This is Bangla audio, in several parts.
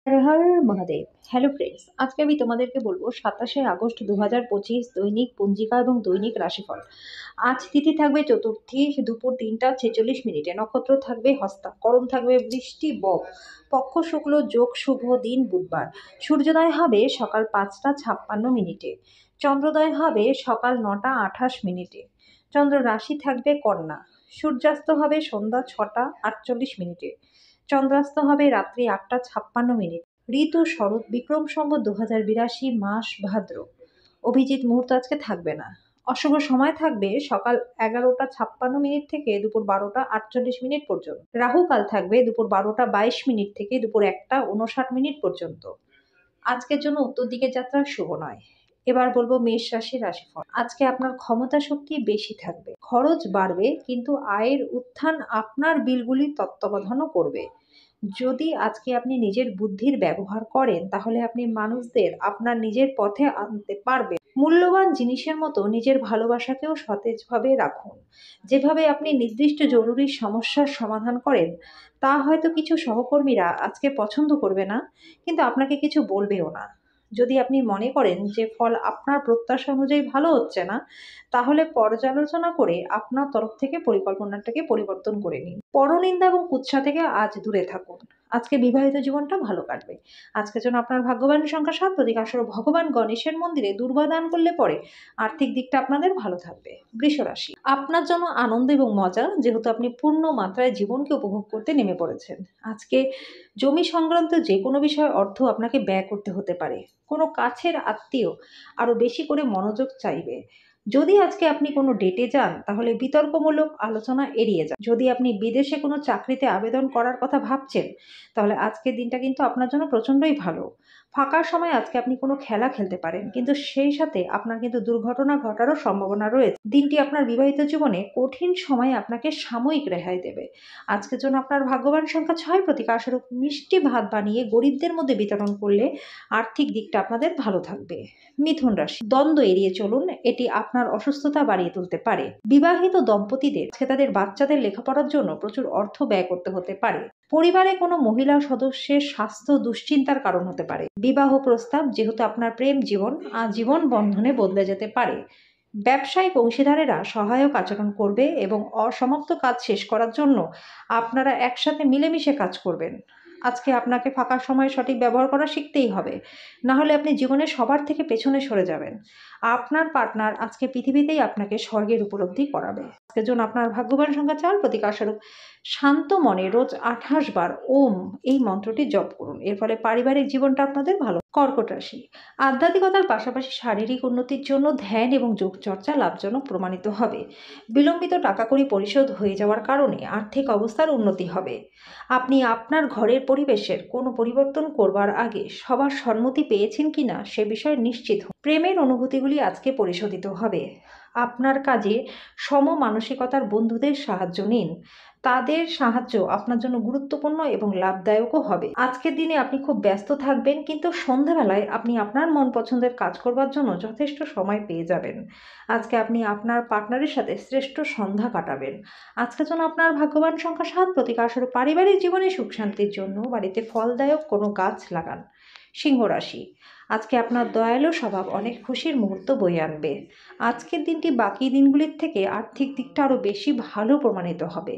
হর হর মহাদেব। হ্যালো ফ্রেন্ডস, আজকে আমি তোমাদেরকে বলবো 27শে আগস্ট 2025 দৈনিক পঞ্জিকা এবং দৈনিক রাশিফল। আজ তিথি থাকবে চতুর্থী, দুপুর 3টা 46 মিনিটে। নক্ষত্র থাকবে হস্তা, করণ থাকবে বৃষ্টি বক, পক্ষ শুক্ল, যোগ শুভ দিন বুধবার। সূর্যোদয় হবে সকাল 5টা 56 মিনিটে, চন্দ্রোদয় হবে সকাল 9টা 28 মিনিটে। চন্দ্র রাশি থাকবে কন্যা। সূর্যাস্ত হবে সন্ধ্যা 6টা 48 মিনিটে, চন্দ্রাস্ত হবে রাত্রি 8টা 56 মিনিট। ঋতু শরৎ, বিক্রম সম্বত 2082, মাস ভাদ্র। অভিজিৎ মুহূর্ত আজকে থাকবে না। অশুভ সময় থাকবে সকাল 11টা 56 মিনিট থেকে দুপুর 12টা 48 মিনিট পর্যন্ত। রাহু কাল থাকবে দুপুর 12টা 22 মিনিট থেকে দুপুর 1টা 59 মিনিট পর্যন্ত। আজকের জন্য উত্তর দিকের যাত্রা শুভ নয়। এবার বলবো মেষ রাশির রাশিফল। আজকে আপনার ক্ষমতা শক্তি বেশি থাকবে, খরচ বাড়বে, কিন্তু আয়ের উত্থান আপনার বিলগুলি তত্ত্বাবধানও করবে। যদি আজকে আপনি নিজের বুদ্ধির ব্যবহার করেন, তাহলে আপনি মানুষদের আপনার নিজের পথে আনতে পারবেন। মূল্যবান জিনিসের মতো নিজের ভালোবাসাকেও সতেজভাবে রাখুন। যেভাবে আপনি নির্দিষ্ট জরুরি সমস্যার সমাধান করেন, তা হয়তো কিছু সহকর্মীরা আজকে পছন্দ করবে না, কিন্তু আপনাকে কিছু বলবেও না। যদি আপনি মনে করেন যে ফল আপনার প্রত্যাশা অনুযায়ী ভালো হচ্ছে না, তাহলে পর্যালোচনা করে আপনার তরফ থেকে পরিকল্পনাটাকে পরিবর্তন করে নিন। পরনিন্দা এবং কুৎসা থেকে আজ দূরে থাকুন। আজকে বিবাহিত জীবনটা ভালো কাটবে। আজকের জন্য আপনার ভাগ্যবান সংখ্যা 7, প্রতীক আসলে ভগবান গণেশের মন্দিরে দুর্বা দান করলে পরে আর্থিক দিকটা আপনাদের ভালো থাকবে। বৃষ রাশি, আপনার জন্য আনন্দ এবং মজা, যেহেতু আপনি পূর্ণ মাত্রায় জীবনকে উপভোগ করতে নেমে পড়েছেন। আজকে জমি সংক্রান্ত যে কোনো বিষয়ে অর্থ আপনাকে ব্যয় করতে হতে পারে। কোনো কাছের আত্মীয় আরো বেশি করে মনোযোগ চাইবে। যদি আজকে আপনি কোনো ডেটে যান, তাহলে বিতর্কমূলক আলোচনা এড়িয়ে যান। যদি আপনি বিদেশে কোনো চাকরিতে আবেদন করার কথা ভাবছেন, তাহলে আজকের দিনটা কিন্তু আপনার জন্য প্রচণ্ডই ভালো। ফাঁকা সময় আজকে আপনি কোনো খেলা খেলতে পারেন, কিন্তু সেই সাথে আপনার কিন্তু দুর্ঘটনা ঘটারও সম্ভাবনা রয়েছে। দিনটি আপনার বিবাহিত জীবনে কঠিন সময়ে আপনাকে সাময়িক রেহাই দেবে। আজকের জন্য আপনার ভাগ্যবান সংখ্যা 6, প্রতীক স্বরূপ মিষ্টি ভাত বানিয়ে গরিবদের মধ্যে বিতরণ করলে আর্থিক দিকটা আপনাদের ভালো থাকবে। মিথুন রাশি, দ্বন্দ্ব এড়িয়ে চলুন, এটি আপনার অসুস্থতা বাড়িয়ে তুলতে পারে। বিবাহিত দম্পতিদের আজকে তাদের বাচ্চাদের লেখাপড়ার জন্য প্রচুর অর্থ ব্যয় করতে হতে পারে। পরিবারে কোনো মহিলা সদস্যের স্বাস্থ্য দুশ্চিন্তার কারণ হতে পারে। বিবাহ প্রস্তাব, যেহেতু আপনার প্রেম জীবন আজীবন বন্ধনে বদলে যেতে পারে। ব্যবসায়িক অংশীদারেরা সহায়ক আচরণ করবে এবং অসমাপ্ত কাজ শেষ করার জন্য আপনারা একসাথে মিলেমিশে কাজ করবেন। আজকে আপনাকে ফাঁকা সময় সঠিক ব্যবহার করা শিখতেই হবে, না হলে আপনি জীবনে সবার থেকে পেছনে সরে যাবেন। আপনার পার্টনার আজকে পৃথিবীতেই আপনাকে স্বর্গের উপলব্ধি করাবে। আজকের জন্য আপনার ভাগ্যবান সংখ্যা 4, প্রতীক স্বরূপ শান্ত মনে রোজ 28 বার ওম এই মন্ত্রটি জপ করুন। এর ফলে পারিবারিক জীবনটা আপনাদের ভালো। কর্কট রাশি, আধ্যাত্মিকতার পাশাপাশি শারীরিক উন্নতির জন্য ধ্যান এবং যোগচর্চা লাভজনক প্রমাণিত হবে। বিলম্বিত টাকা কড়ি পরিশোধ হয়ে যাওয়ার কারণে আর্থিক অবস্থার উন্নতি হবে। আপনি আপনার ঘরের পরিবেশের কোনো পরিবর্তন করবার আগে সবার সম্মতি পেয়েছেন কিনা সে বিষয়ে নিশ্চিত হন। প্রেমের অনুভূতিগুলি আজকে পরিশোধিত হবে। আপনার কাজে সমমানসিকতার বন্ধুদের সাহায্য নিন। তাদের সাহায্য আপনার জন্য গুরুত্বপূর্ণ এবং লাভদায়কও হবে। আজকের দিনে আপনি খুব ব্যস্ত থাকবেন, কিন্তু সন্ধ্যাবেলায় আপনি আপনার মন পছন্দের কাজ করবার জন্য যথেষ্ট সময় পেয়ে যাবেন। আজকে আপনি আপনার পার্টনারের সাথে শ্রেষ্ঠ সন্ধ্যা কাটাবেন। আজকের জন্য আপনার ভাগ্যবান সংখ্যা 7, প্রতীক স্বরূপ পারিবারিক জীবনে সুখ শান্তির জন্য বাড়িতে ফলদায়ক কোনো গাছ লাগান। সিংহ রাশি, আজকে আপনার দয়ালু স্বভাব অনেক খুশির মুহূর্ত বয়ে আনবে। আজকের দিনটি বাকি দিনগুলির থেকে আর্থিক দিকটা আরও বেশি ভালো প্রমাণিত হবে।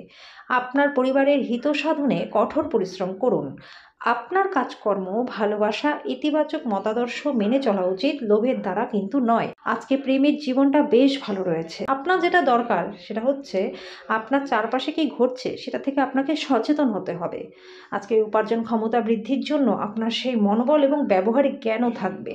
আপনার পরিবারের হিত সাধনে কঠোর পরিশ্রম করুন। আপনার কাজকর্ম, ভালোবাসা, ইতিবাচক মতাদর্শ মেনে চলা উচিত, লোভের দ্বারা কিন্তু নয়। আজকে প্রেমের জীবনটা বেশ ভালো রয়েছে। আপনার যেটা দরকার সেটা হচ্ছে আপনার চারপাশে কি ঘটছে সেটা থেকে আপনাকে সচেতন হতে হবে। আজকে উপার্জন ক্ষমতা বৃদ্ধির জন্য আপনার সেই মনোবল এবং ব্যবহারিক জ্ঞানও থাকবে।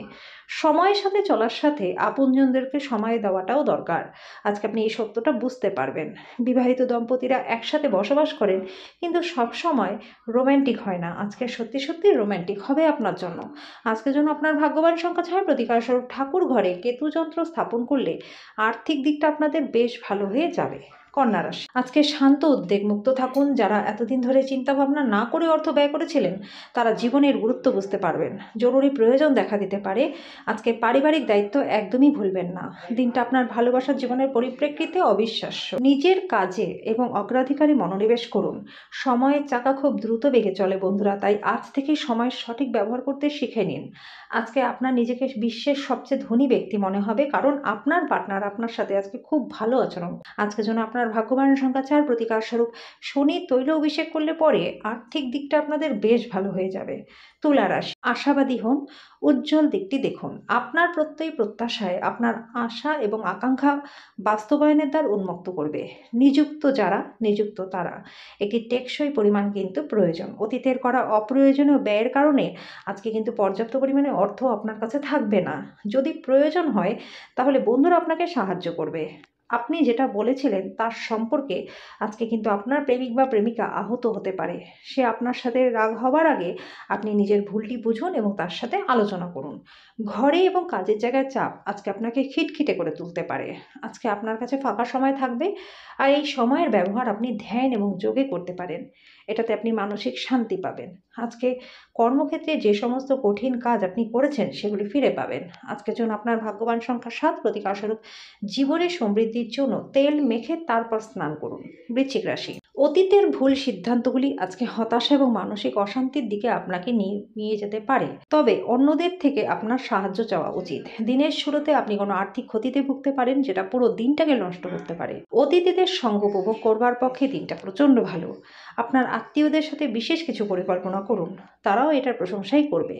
সময়ের সাথে চলার সাথে আপনজনদেরকে সময় দেওয়াটাও দরকার। আজকে আপনি এই সত্যটা বুঝতে পারবেন। বিবাহিত দম্পতিরা একসাথে বসবাস করেন, কিন্তু সব সময় রোম্যান্টিক হয় না। আজকে সত্যি সত্যি রোম্যান্টিক হবে আপনার জন্য। আজকের জন্য আপনার ভাগ্যবান সংখ্যা 6, প্রতীক স্বরূপ ঠাকুর ঘরে কেতু যন্ত্র স্থাপন করলে আর্থিক দিকটা আপনাদের বেশ ভালো হয়ে যাবে। কন্যা রাশি, আজকে শান্ত উদ্বেগ মুক্ত থাকুন। যারা এতদিন ধরে চিন্তা ভাবনা না করে অর্থ ব্যয় করেছিলেন, তারা জীবনের গুরুত্ব বুঝতে পারবেন। জরুরি প্রয়োজন দেখা দিতে পারে। আজকে পারিবারিক দায়িত্ব একদমই ভুলবেন না। দিনটা আপনার ভালোবাসার জীবনের পরিপ্রেক্ষিতে অবিশ্বাস্য। নিজের কাজে এবং অগ্রাধিকারে মনোনিবেশ করুন। সময়ের চাকা খুব দ্রুত বেগে চলে বন্ধুরা, তাই আজ থেকেই সময়ের সঠিক ব্যবহার করতে শিখে নিন। আজকে আপনার নিজেকে বিশ্বের সবচেয়ে ধনী ব্যক্তি মনে হবে, কারণ আপনার পার্টনার আপনার সাথে আজকে খুব ভালো আচরণ। আজকের জন্য আপনার ভাগ্যবান সংখ্যা 4, প্রতিকার স্বরূপ শনি তৈল অভিষেক করলে পরে আর্থিক দিকটা আপনাদের বেশ ভালো হয়ে যাবে। তুলা রাশি, আশাবাদী হন, উজ্জ্বল দিকটি দেখুন। আপনার প্রত্যয়ী প্রত্যাশায় আপনার আশা এবং আকাঙ্ক্ষা বাস্তবায়নের দ্বার উন্মুক্ত করবে। নিযুক্ত তারা একটি টেকসই পরিমাণ কিন্তু প্রয়োজন। অতীতের করা অপ্রয়োজনীয় ব্যয়ের কারণে আজকে কিন্তু পর্যাপ্ত পরিমাণে অর্থ আপনার কাছে থাকবে না। যদি প্রয়োজন হয় তাহলে বন্ধুরা আপনাকে সাহায্য করবে। আপনি যেটা বলেছিলেন তার সম্পর্কে আজকে কিন্তু আপনার প্রেমিক বা প্রেমিকা আহত হতে পারে। সে আপনার সাথে রাগ হবার আগে আপনি নিজের ভুলটি বুঝুন এবং তার সাথে আলোচনা করুন। ঘরে এবং কাজের জায়গায় চাপ আজকে আপনাকে খিটখিটে করে তুলতে পারে। আজকে আপনার কাছে ফাঁকা সময় থাকবে, আর এই সময়ের ব্যবহার আপনি ধ্যান এবং যোগে করতে পারেন। এটাতে আপনি মানসিক শান্তি পাবেন। আজকে কর্মক্ষেত্রে যে সমস্ত কঠিন কাজ আপনি করেছেন সেগুলি ফিরে পাবেন। আজকের জন্য আপনার ভাগ্যবান সংখ্যা 7, প্রতিকার স্বরূপ জীবনের সমৃদ্ধির জন্য তেল মেখে তারপর স্নান করুন। বৃশ্চিক রাশি, অতীতের ভুল সিদ্ধান্তগুলি আজকে হতাশা এবং মানসিক অশান্তির দিকে আপনাকে নিয়ে যেতে পারে। তবে অন্যদের থেকে আপনার সাহায্য চাওয়া উচিত। দিনের শুরুতে আপনি কোনো আর্থিক ক্ষতিতে ভুগতে পারেন, যেটা পুরো দিনটাকে নষ্ট করতে পারে। অতিথিদের সঙ্গ উপভোগ করবার পক্ষে দিনটা প্রচণ্ড ভালো। আপনার আত্মীয়দের সাথে বিশেষ কিছু পরিকল্পনা করুন, তারাও এটার প্রশংসাই করবে।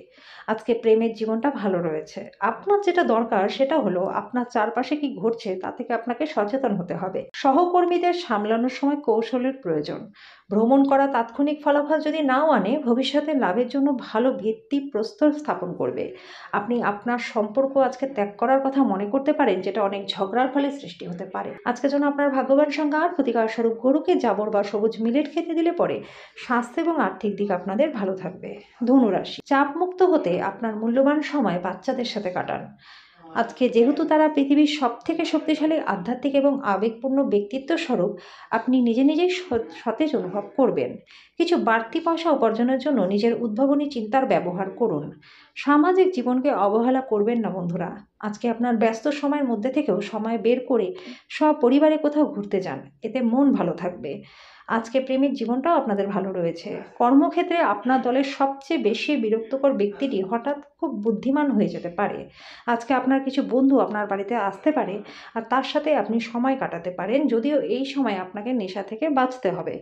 আজকে প্রেমের জীবনটা ভালো রয়েছে। আপনার যেটা দরকার সেটা হলো আপনার চারপাশে কি ঘটছে তা থেকে আপনাকে সচেতন হতে হবে। সহকর্মীদের সামলানোর সময় কৌশলের প্রয়োজন। ভ্রমণ করা তাৎক্ষণিক ফলাফল যদি নাও আনে, ভবিষ্যতে লাভের জন্য ভালো ভিত্তিপ্রস্তর স্থাপন করবে। আপনি আপনার সম্পর্ক আজকে ত্যাগ করার কথা মনে করতে পারেন, যেটা অনেক ঝগড়ার ফলে সৃষ্টি হতে পারে। আজকের জন্য আপনার ভাগ্যবান সংখ্যা 8, প্রতিকার স্বরূপ গরুকে জাবর বা সবুজ মিলেট খেতে দিলে পরে স্বাস্থ্য এবং আর্থিক দিক আপনাদের ভালো থাকবে। ধনু রাশি, চাপমুক্ত হতে আপনার মূল্যবান সময় বাচ্চাদের সাথে কাটান। আজকে যেহেতু তারা পৃথিবীর সবথেকে শক্তিশালী আধ্যাত্মিক এবং আবেগপূর্ণ ব্যক্তিত্ব স্বরূপ, আপনি নিজেই সতেজ অনুভব করবেন। কিছু বাড়তি পয়সা উপার্জনের জন্য নিজের উদ্ভাবনী চিন্তার ব্যবহার করুন। সামাজিক জীবনকে অবহেলা করবেন না বন্ধুরা। আজকে আপনার ব্যস্ত সময়ের মধ্যে থেকেও সময় বের করে সপরিবারে কোথাও ঘুরতে যান, এতে মন ভালো থাকবে। আজকে প্রেমিক জীবনটাও আপনাদের ভালো রয়েছে। কর্মক্ষেত্রে আপনার দলের সবচেয়ে বেশি বিরক্তকর ব্যক্তিটি হঠাৎ খুব বুদ্ধিমান হয়ে যেতে পারে। আজকে আপনার কিছু বন্ধু আপনার বাড়িতে আসতে পারে, আর তার সাথে আপনি সময় কাটাতে পারেন, যদিও এই সময় আপনাকে নেশা থেকে বাঁচতে হবে।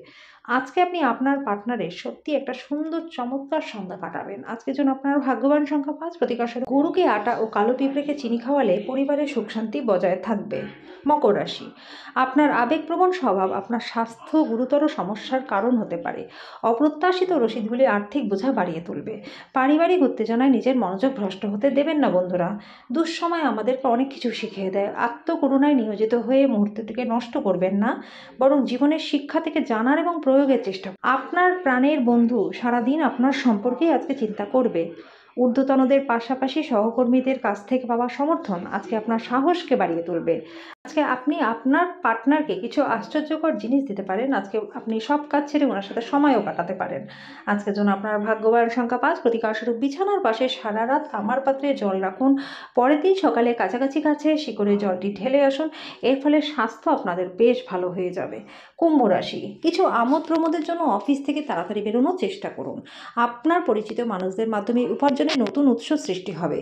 আজকে আপনি আপনার পার্টনারের সত্যি একটা সুন্দর চমৎকার সন্ধ্যা কাটাবেন। আজকের জন্য আপনার ভাগ্যবান সংখ্যা 5, প্রতিকার স্বরূপ গরুকে আটা ও কালো পিঁপড়েকে চিনি খাওয়ালে পরিবারের সুখ শান্তি বজায় থাকবে। মকর রাশি, আপনার আবেগপ্রবণ স্বভাব আপনার স্বাস্থ্য গুরুতর সমস্যার কারণ হতে পারে। অপ্রত্যাশিত রসিদগুলি আর্থিক বোঝা বাড়িয়ে তুলবে। পারিবারিক উত্তেজনায় নিজের মনোযোগ ভ্রষ্ট হতে দেবেন না বন্ধুরা। দুঃসময় আমাদেরকে অনেক কিছু শিখিয়ে দেয়। আত্মকরুণায় নিয়োজিত হয়ে মুহূর্তটিকে নষ্ট করবেন না, বরং জীবনের শিক্ষা থেকে জানার এবং প্রয়োগের চেষ্টা করুন। আপনার প্রাণের বন্ধু সারাদিন আপনার সম্পর্কেই আজকে চিন্তা করবে। ঊর্ধ্বতনদের পাশাপাশি সহকর্মীদের কাছ থেকে পাওয়া সমর্থন আজকে আপনার সাহসকে বাড়িয়ে তুলবে। আজকে আপনি আপনার পার্টনারকে কিছু আশ্চর্যকর জিনিস দিতে পারেন। আজকে আপনি সব কাজ ছেড়ে ওনার সাথে সময়ও কাটাতে পারেন। আজকের জন্য আপনার ভাগ্যবান সংখ্যা 5, প্রতিকার স্বরূপ বিছানার পাশে সারা রাত তামার পাত্রে জল রাখুন। পরের দিন সকালে কাছাকাছি কাছে শিকড়ে জলটি ঢেলে আসুন। এর ফলে স্বাস্থ্য আপনাদের বেশ ভালো হয়ে যাবে। কুম্ভ রাশি, কিছু আমোদ প্রমোদের জন্য অফিস থেকে তাড়াতাড়ি বেরোনোর চেষ্টা করুন। আপনার পরিচিত মানুষদের মাধ্যমে উপার্জনের নতুন উৎস সৃষ্টি হবে।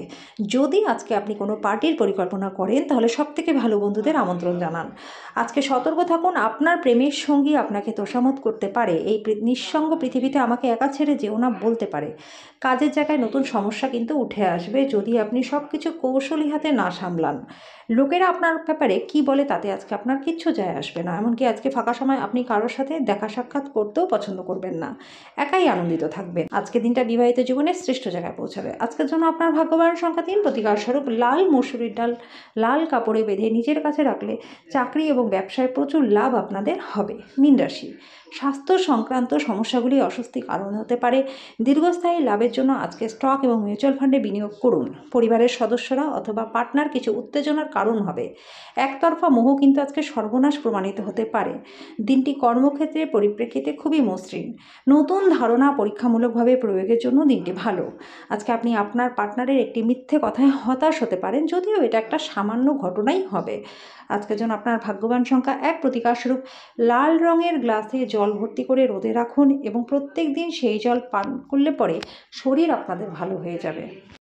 যদি আজকে আপনি কোনো পার্টির পরিকল্পনা করেন তাহলে সবথেকে ভালো বন্ধুদের আমন্ত্রণ জানান। আজকে সতর্ক থাকুন, আপনার প্রেমের সঙ্গী আপনাকে তোষামোদ করতে পারে। এই নিঃসঙ্গ পৃথিবীতে আমাকে একা ছেড়ে যেও না বলতে পারে। কাজের জায়গায় নতুন সমস্যা কিন্তু উঠে আসবে যদি আপনি সব কিছু কৌশলী হাতে না সামলান। লোকেরা আপনার ব্যাপারে কি বলে তাতে আজকে আপনার কিচ্ছু যায় আসবে না। এমনকি আজকে ফাঁকা সময় আপনি কারোর সাথে দেখা সাক্ষাৎ করতেও পছন্দ করবেন না, একাই আনন্দিত থাকবেন। আজকে দিনটা বিবাহিত জীবনের শ্রেষ্ঠ জায়গায় পৌঁছাবে। আজকের জন্য আপনার ভাগ্যবান সংখ্যা 3, প্রতিকার স্বরূপ লাল মসুরির ডাল লাল কাপড়ে বেঁধে নিজের কাছে রাখলে চাকরি এবং ব্যবসায় প্রচুর লাভ আপনাদের হবে। মীন রাশি, স্বাস্থ্য সংক্রান্ত সমস্যাগুলি অস্বস্তির কারণ হতে পারে। দীর্ঘস্থায়ী লাভের জন্য আজকে স্টক এবং মিউচুয়াল ফান্ডে বিনিয়োগ করুন। পরিবারের সদস্যরা অথবা পার্টনার কিছু উত্তেজনার কারণ হবে। একতরফা মোহ কিন্তু আজকে সর্বনাশ প্রমাণিত হতে পারে। দিনটি কর্মক্ষেত্রের পরিপ্রেক্ষিতে খুবই মসৃণ। নতুন ধারণা পরীক্ষামূলকভাবে প্রয়োগের জন্য দিনটি ভালো। আজকে আপনি আপনার পার্টনারের একটি মিথ্যে কথায় হতাশ হতে পারেন, যদিও এটা একটা সামান্য ঘটনাই হবে। আজকের জন্য আপনার ভাগ্যবান সংখ্যা 1, প্রতিকারস্বরূপ লাল রঙের গ্লাসে জল ভর্তি করে রোদে রাখুন এবং প্রত্যেক দিন সেই জল পান করলে পরে শরীর আপনাদের ভালো হয়ে যাবে।